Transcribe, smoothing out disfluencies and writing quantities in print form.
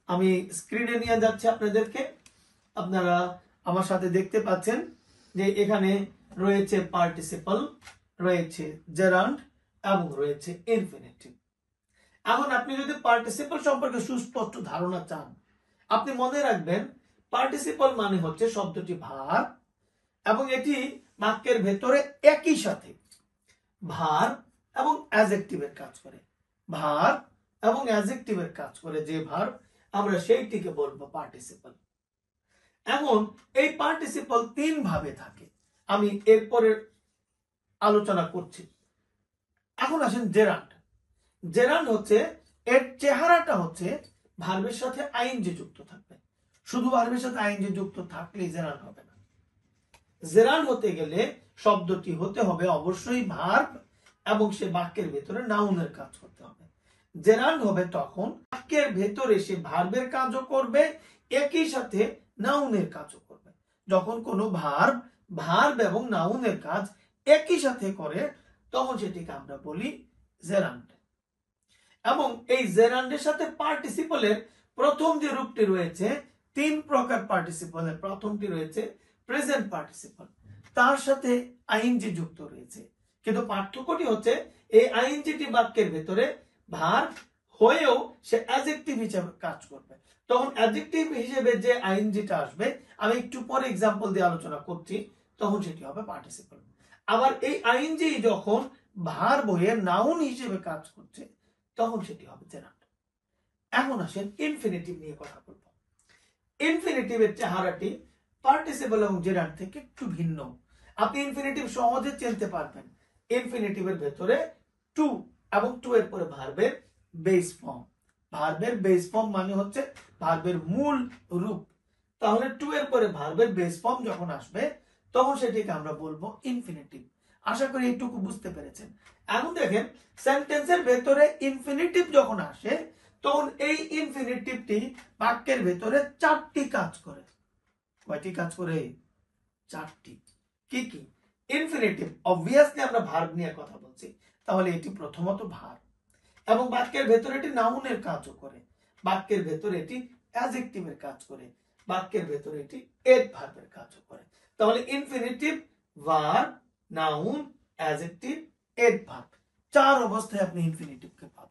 আমি স্ক্রিনে নিয়ে যাচ্ছি আপনাদেরকে। আপনারা আমার সাথে দেখতে পাচ্ছেন যে এখানে রয়েছে পার্টিসিপল, রয়েছে জেরান্ড এবং রয়েছে ইনফিনিটিভ। এখন আপনি যদি পার্টিসিপল সম্পর্কে সুস্পষ্ট ধারণা চান, আপনি মনে রাখবেন পার্টিসিপল মানে হচ্ছে শব্দটি ভার এবং এটি বাক্যের ভেতরে একই সাথে ভার এবং অ্যাডজেক্টিভের কাজ করে। ভার এবং অ্যাডজেক্টিভের কাজ করে যে ভার আমরা সেইটিকে বলবো পার্টিসিপল। এখন এই পার্টিসিপল তিন ভাবে থাকে, আমি এরপরে আলোচনা করছি। এখন আসেন জেরান্ড। জেরান্ড হচ্ছে এর চেহারাটা হচ্ছে ভার্বের সাথে আইএনজি যুক্ত থাকবে। শুধু ভার্বের সাথে আইএনজি যুক্ত থাকলেই জেরান্ড হবে না। জেরান্ড হতে গেলে শব্দটি হতে হবে অবশ্যই ভার্ব এবং সে বাক্যের ভেতরে নাউনের কাজ করতে হবে। জেরান্ড হবে তখন বাক্যের ভেতরে সে ভার্বের কাজও করবে, একই সাথে নাউনের কাজও করবে। যখন কোনো ভার্ব এবং নাউনের কাজ একই সাথে করে তখন সেটিকে আমরা বলি জেরান্ড। এবং এই জেরান্ডের সাথে পার্টিসিপলের প্রথম যে রূপটি রয়েছে, তিন প্রকার পার্টিসিপলের প্রথমটি রয়েছে প্রেজেন্ট পার্টিসিপল, তার সাথে আইএনজি যুক্ত রয়েছে। কিন্তু পার্থক্যটি হচ্ছে এই আইএনজিটি বাক্যের ভেতরে ভার্ব হয়েও সে অ্যাডজেক্টিভ হিসেবে কাজ করবে। তখন অ্যাডজেক্টিভ হিসেবে যে আইএনজিটা আসবে, আমি একটু পরে एग्जांपल দিয়ে আলোচনা করছি, তখন সেটি হবে পার্টিসিপল। আবার এই আইএনজি যখন ভার্ব হয়ে নাউন হিসেবে কাজ করছে তখন সেটি হবে জেরান্ড। এখন আসেন ইনফিনিটিভ নিয়ে কথা বলব। ইনফিনিটিভের চেহারাটি পার্টিসিপল এবং জেরান্ড থেকে একটু ভিন্ন। আপনি ইনফিনিটিভ সহজে চিনতে পারবেন। ইনফিনিটিভের ভেতরে টু এবং টু এর পরে ভার্বের বেস ফর্ম। ভার্বের বেস ফর্ম মানে হচ্ছে ভার্বের মূল রূপ। তাহলে টু এর পরে ভার্বের বেস ফর্ম যখন আসবে তখন সেটিকে আমরা বলবো ইনফিনিটিভ। আশা করি এইটুকু বুঝতে পেরেছেন। এখন দেখেন সেন্টেন্সের ভেতরে ইনফিনিটিভ যখন আসে তখন এই ইনফিনিটিভটি বাক্যের ভেতরে চারটি কাজ করে। কয়টি কাজ করে? চারটি। কি কি? ইনফিনিটিভ অবভিয়াসলি আমরা ভার্ব নিয়ে কথা বলছি, তাহলে এটি প্রথমত ভার্ব এবং বাক্যের ভেতরে এটি নাউনের কাজও করে, বাক্যের ভেতরে এটি অ্যাডজেক্টিভের কাজ করে, বাক্যের ভেতরে এটি এডভার্বের কাজও করে। তাহলে ইনফিনিটিভ, ভার্ব, নাউন, অ্যাডজেক্টিভ, এডভার্ব, চার অবস্থায় আপনি ইনফিনিটিভকে পাবেন।